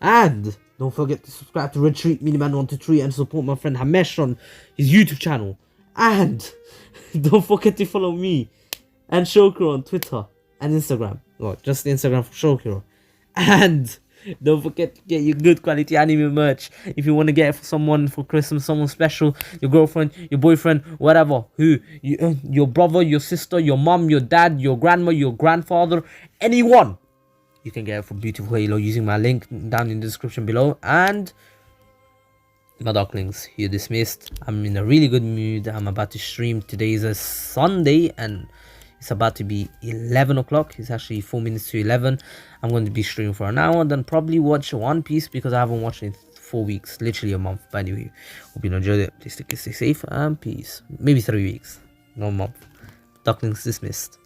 And don't forget to subscribe to Ratreet Miniman123 and support my friend Hxmesh on his YouTube channel. And don't forget to follow me and Shokiro on Twitter and Instagram. Well, just Instagram for Shokiro. And don't forget to get your good quality anime merch. If you want to get it for someone for Christmas, someone special, your girlfriend, your boyfriend, whatever, your brother, your sister, your mom, your dad, your grandma, your grandfather, anyone, you can get it from Beautiful Halo using my link down in the description below. And my ducklings, you're dismissed. I'm in a really good mood. I'm about to stream. Today is a Sunday and it's about to be 11 o'clock. It's actually 4 minutes to 11. I'm going to be streaming for an hour, then probably watch One Piece because I haven't watched it in 4 weeks, literally a month. But anyway, hope you enjoyed it. Please stay safe and peace. Maybe 3 weeks, no month. Ducklings dismissed.